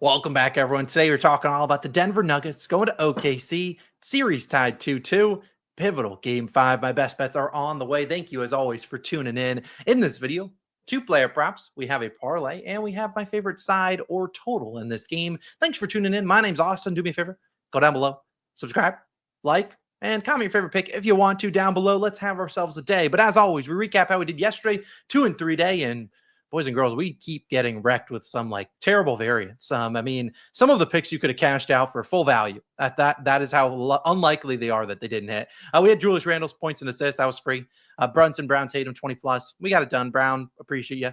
Welcome back, everyone. Today we're talking all about the Denver Nuggets going to OKC. Series tied 2-2. Pivotal game 5. My best bets are on the way. Thank you, as always, for tuning in. In this video, 2 player props. We have a parlay, and we have my favorite side or total in this game. Thanks for tuning in. My name's Austin. Do me a favor. Go down below. Subscribe, like, and comment your favorite pick if you want to down below. Let's have ourselves a day. But as always, we recap how we did yesterday, 2 and 3 day, and boys and girls, we keep getting wrecked with some like terrible variants. I mean, some of the picks you could have cashed out for full value. That is how unlikely they are that they didn't hit. We had Julius Randle's points and assists. That was free. Brunson, Brown, Tatum, 20 plus. We got it done. Brown, appreciate you.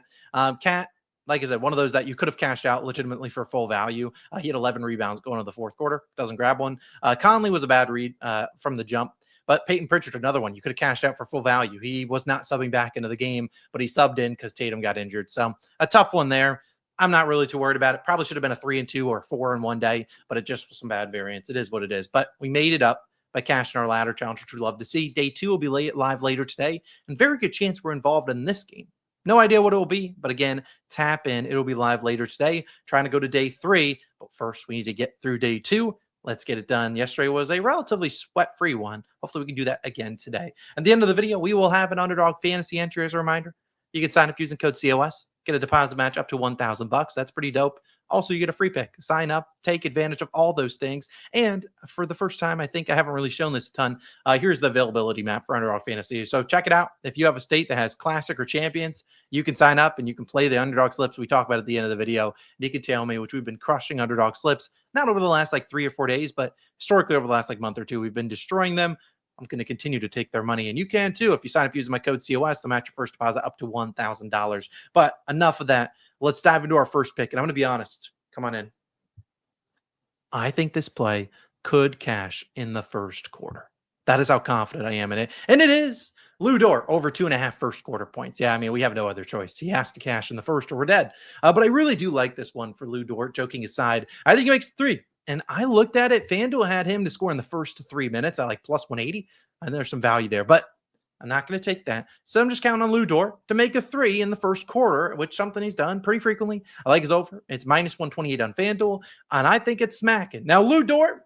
Cat, like I said, one of those that you could have cashed out legitimately for full value. He had 11 rebounds going into the fourth quarter. Doesn't grab one. Conley was a bad read from the jump. But Peyton Pritchard, another one, you could have cashed out for full value. He was not subbing back into the game, but he subbed in because Tatum got injured. So a tough one there. I'm not really too worried about it. Probably should have been a 3-2 or 4 in one day, but it just was some bad variance. It is what it is. But we made it up by cashing our ladder challenge, which we love to see. Day 2 will be live later today, and very good chance we're involved in this game. No idea what it will be, but again, tap in. It'll be live later today. Trying to go to day 3, but first we need to get through day 2. Let's get it done. Yesterday was a relatively sweat-free one. Hopefully we can do that again today. At the end of the video, we will have an Underdog Fantasy entry as a reminder. You can sign up using code COS, get a deposit match up to $1,000. That's pretty dope. Also, you get a free pick. Sign up, take advantage of all those things. And for the first time, I think I haven't really shown this a ton. Here's the availability map for Underdog Fantasy. So check it out. If you have a state that has Classic or Champions, you can sign up and you can play the Underdog slips we talk about at the end of the video. And you can tell me, which we've been crushing Underdog slips, not over the last like 3 or 4 days, but historically over the last like month or two, we've been destroying them. I'm going to continue to take their money, and you can too if you sign up using my code COS to match your first deposit up to $1,000. But enough of that. Let's dive into our first pick, and I'm going to be honest. Come on in. I think this play could cash in the first quarter. That is how confident I am in it, and it is. Lou Dort over 2.5 first quarter points. Yeah, I mean, we have no other choice. He has to cash in the first or we're dead. But I really do like this one for Lou Dort, joking aside. I think he makes 3. And I looked at it. FanDuel had him to score in the first 3 minutes at like plus 180. And there's some value there. But I'm not going to take that. So I'm just counting on Lou Dort to make a 3 in the first quarter, which is something he's done pretty frequently. I like his over. It's minus 128 on FanDuel. And I think it's smacking. Now, Lou Dort,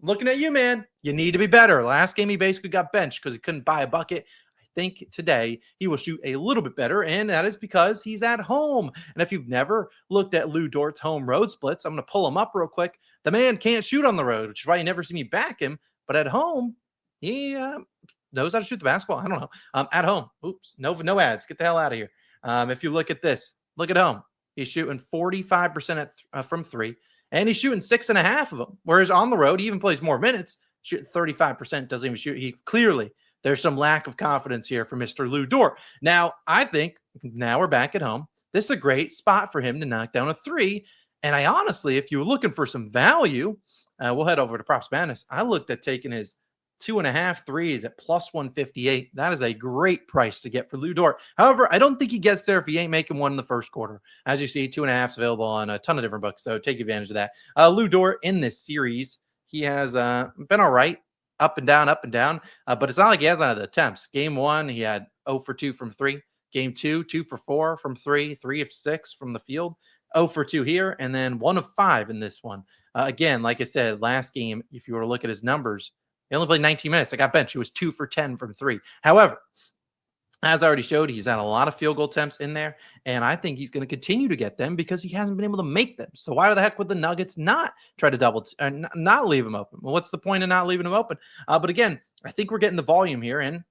looking at you, man. You need to be better. Last game, he basically got benched because he couldn't buy a bucket. I think today he will shoot a little bit better, and that is because he's at home. And if you've never looked at Lou Dort's home road splits, I'm going to pull him up real quick. The man can't shoot on the road, which is why you never see me back him. But at home, he knows how to shoot the basketball. I don't know. At home, oops, no ads. Get the hell out of here. If you look at this, look at home. He's shooting 45% from 3. And he's shooting 6.5 of them. Whereas on the road, he even plays more minutes, shooting 35%, doesn't even shoot. He clearly, there's some lack of confidence here for Mr. Lou Dort. Now, I think now we're back at home. This is a great spot for him to knock down a 3. And I honestly, if you were looking for some value, we'll head over to PropsMadness. I looked at taking his 2.5 threes at plus 158. That is a great price to get for Lou Dort. However, I don't think he gets there if he ain't making one in the first quarter. As you see, 2.5 is available on a ton of different books, so take advantage of that. Lou Dort in this series, he has been all right, up and down, but it's not like he has none of the attempts. Game 1, he had 0 for 2 from 3. Game 2, 2 for 4 from 3, 3 of 6 from the field. 0 for 2 here, and then 1 of 5 in this one. Again, like I said, last game, if you were to look at his numbers, he only played 19 minutes. I got benched. He was 2 for 10 from 3. However, as I already showed, he's had a lot of field goal attempts in there, and I think he's going to continue to get them because he hasn't been able to make them. So why the heck would the Nuggets not try to not leave him open? Well, what's the point of not leaving him open? But again, I think we're getting the volume here. And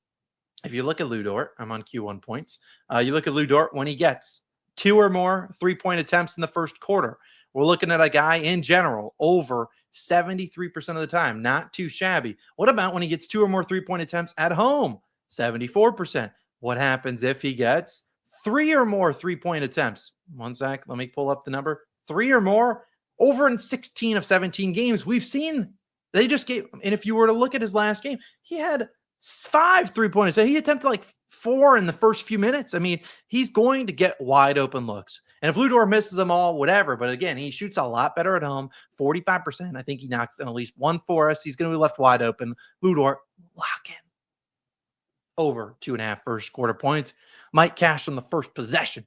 if you look at Lou Dort, I'm on Q1 points. You look at Lou Dort when he gets 2 or more 3-point attempts in the first quarter. We're looking at a guy in general over 73% of the time. Not too shabby. What about when he gets 2 or more 3-point attempts at home? 74%. What happens if he gets 3 or more 3-point attempts? One sec. Let me pull up the number. 3 or more over in 16 of 17 games. We've seen they just gave. And if you were to look at his last game, he had 5 3-point attempts. He attempted like 4 in the first few minutes. I mean, he's going to get wide open looks. And if Lou Dort misses them all, whatever. But again, he shoots a lot better at home, 45%. I think he knocks down at least one for us. He's going to be left wide open. Lou Dort, lock in. Over 2.5 first quarter points. Might cash on the first possession.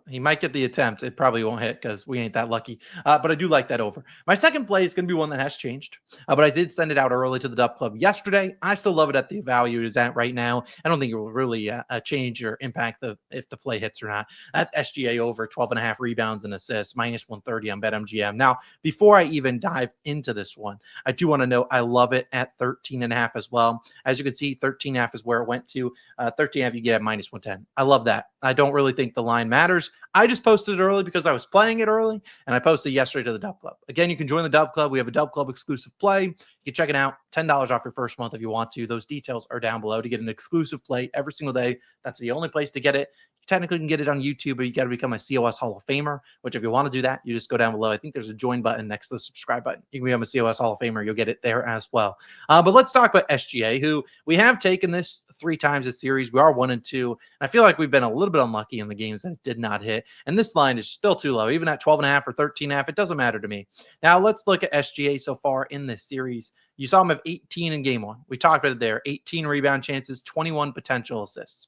He might get the attempt. It probably won't hit because we ain't that lucky. But I do like that over. My second play is going to be one that has changed. But I did send it out early to the Dub Club yesterday. I still love it at the value it is at right now. I don't think it will really change or impact if the play hits or not. That's SGA over 12.5 rebounds and assists, minus 130 on BetMGM. Now, before I even dive into this one, I do want to note I love it at 13.5 as well. As you can see, 13.5 is where it went to. 13.5 you get at minus 110. I love that. I don't really think the line matters. I just posted it early because I was playing it early, and I posted yesterday to the Dub Club. Again, you can join the Dub Club. We have a Dub Club exclusive play. You can check it out. $10 off your first month if you want to. Those details are down below to get an exclusive play every single day. That's the only place to get it. You technically can get it on YouTube, but you got to become a COS Hall of Famer, which if you want to do that, you just go down below. I think there's a join button next to the subscribe button. You can become a COS Hall of Famer. You'll get it there as well. But let's talk about SGA, who we have taken this 3 times this series. We are 1-2. And I feel like we've been a little bit unlucky in the games that it did not hit. And this line is still too low. Even at 12.5 or 13.5, it doesn't matter to me. Now let's look at SGA so far in this series. You saw him have 18 in game 1. We talked about it there. 18 rebound chances, 21 potential assists.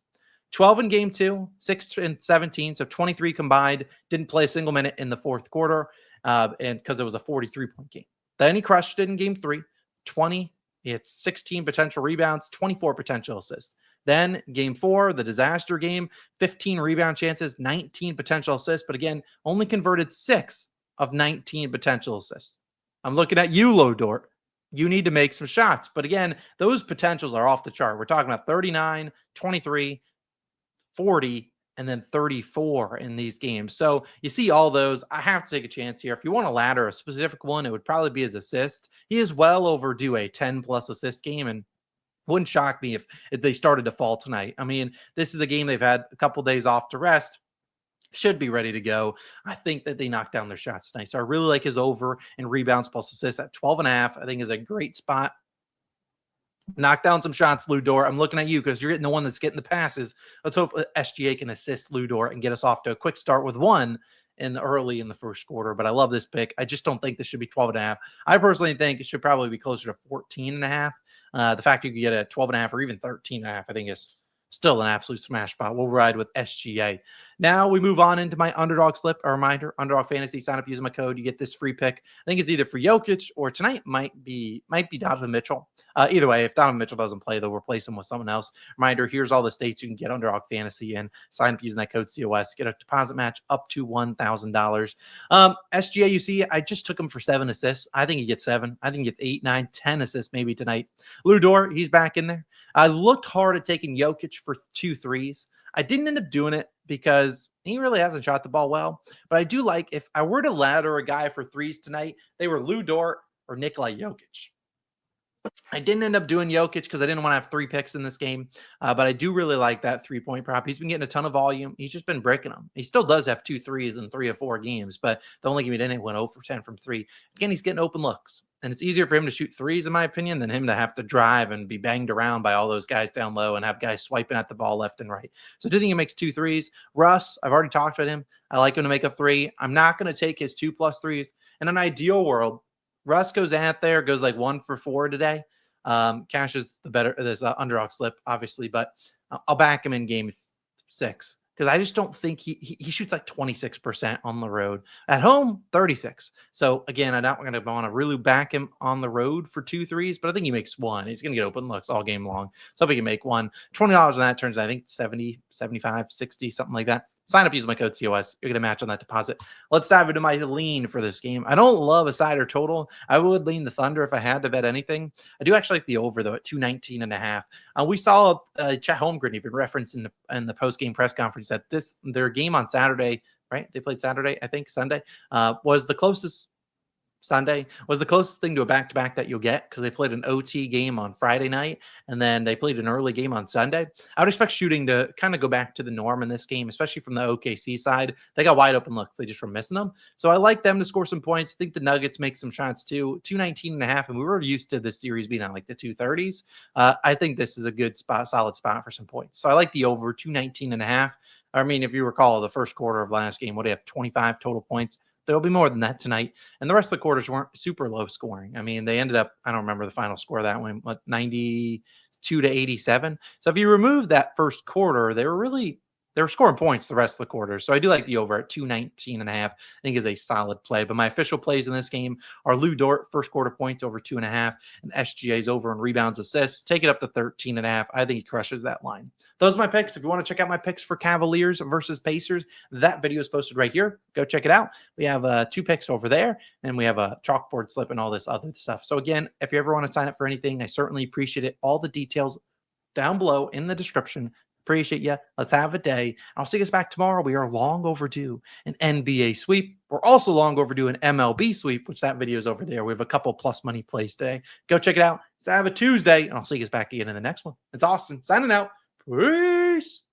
12 in game 2, 6 in 17, so 23 combined. Didn't play a single minute in the fourth quarter, and because it was a 43-point game. Then he crushed it in game 3, 20. He had 16 potential rebounds, 24 potential assists. Then game 4, the disaster game, 15 rebound chances, 19 potential assists, but again, only converted 6 of 19 potential assists. I'm looking at you, Low Dort. You need to make some shots. But again, those potentials are off the chart. We're talking about 39, 23, 40, and then 34 in these games. So you see all those. I have to take a chance here. If you want to ladder a specific one, it would probably be his assist. He is well overdue a 10-plus assist game, and wouldn't shock me if they started to fall tonight. I mean, this is a game they've had a couple days off to rest. Should be ready to go. I think that they knocked down their shots tonight. So I really like his over and rebounds plus assists at 12.5. I think is a great spot. Knock down some shots, Ludor. I'm looking at you because you're getting the one that's getting the passes. Let's hope SGA can assist Ludor and get us off to a quick start with one early in the first quarter. But I love this pick. I just don't think this should be 12.5. I personally think it should probably be closer to 14.5. The fact you can get a 12.5 or even 13.5, I think is still an absolute smash spot. We'll ride with SGA. Now we move on into my underdog slip. A reminder, Underdog Fantasy, sign up using my code. You get this free pick. I think it's either for Jokic or tonight might be Donovan Mitchell. Either way, if Donovan Mitchell doesn't play, they'll replace him with someone else. Reminder, here's all the states you can get Underdog Fantasy in. Sign up using that code COS. Get a deposit match up to $1,000. SGA, you see, I just took him for 7 assists. I think he gets 7. I think he gets 8, 9, 10 assists maybe tonight. Ludor, he's back in there. I looked hard at taking Jokic for 2 threes. I didn't end up doing it because he really hasn't shot the ball well. But I do like, if I were to ladder a guy for threes tonight, they were Lu Dort or Nikola Jokic. I didn't end up doing Jokic because I didn't want to have 3 picks in this game. But I do really like that 3-point prop. He's been getting a ton of volume. He's just been breaking them. He still does have 2 threes in 3 or 4 games, but the only game he didn't went 0 for 10 from 3. Again, he's getting open looks. And it's easier for him to shoot threes, in my opinion, than him to have to drive and be banged around by all those guys down low and have guys swiping at the ball left and right. So I do think he makes 2 threes. Russ, I've already talked about him. I like him to make a 3. I'm not going to take his 2+ threes. In an ideal world, Russ goes out there, goes like 1 for 4 today. Cash is the better, this underdog slip, obviously, but I'll back him in game 6. Because I just don't think he shoots like 26% on the road. At home, 36. So again, I'm not going to want to really back him on the road for 2 threes, but I think he makes 1. He's going to get open looks all game long. So if he can make 1. $20 on that turns, I think, 70, 75, 60, something like that. Sign up using my code COS. You're going to match on that deposit. Let's dive into my lean for this game. I don't love a side or total. I would lean the Thunder if I had to bet anything. I do actually like the over, though, at 219.5. We saw Chet Holmgren even referenced in the post-game press conference that their game on Saturday, right? They played Saturday, I think, Sunday, was the closest thing to a back-to-back that you'll get, because they played an OT game on Friday night and then they played an early game on Sunday. I would expect shooting to kind of go back to the norm in this game, especially from the OKC side. They got wide open looks. They just were missing them. So I like them to score some points. I think the Nuggets make some shots too. 219.5, and we were used to this series being on like the 230s. I think this is a good spot, solid spot for some points. So I like the over 219.5. I mean, if you recall the first quarter of last game, what do you have? 25 total points. There'll be more than that tonight. And the rest of the quarters weren't super low scoring. I mean, they ended up, I don't remember the final score of that one, 92 to 87. So if you remove that first quarter, they They're scoring points the rest of the quarter. So I do like the over at 219.5. I think is a solid play. But my official plays in this game are Lou Dort, first quarter points over 2.5, and SGA's over on rebounds assists. Take it up to 13.5. I think he crushes that line. Those are my picks. If you want to check out my picks for Cavaliers versus Pacers, that video is posted right here. Go check it out. We have 2 picks over there, and we have a chalkboard slip and all this other stuff. So again, if you ever want to sign up for anything, I certainly appreciate it. All the details down below in the description. Appreciate you. Let's have a day. I'll see you guys back tomorrow. We are long overdue an NBA sweep. We're also long overdue an MLB sweep, which that video is over there. We have a couple plus money plays today. Go check it out. Let's have a Tuesday, and I'll see you guys back again in the next one. It's Austin signing out. Peace.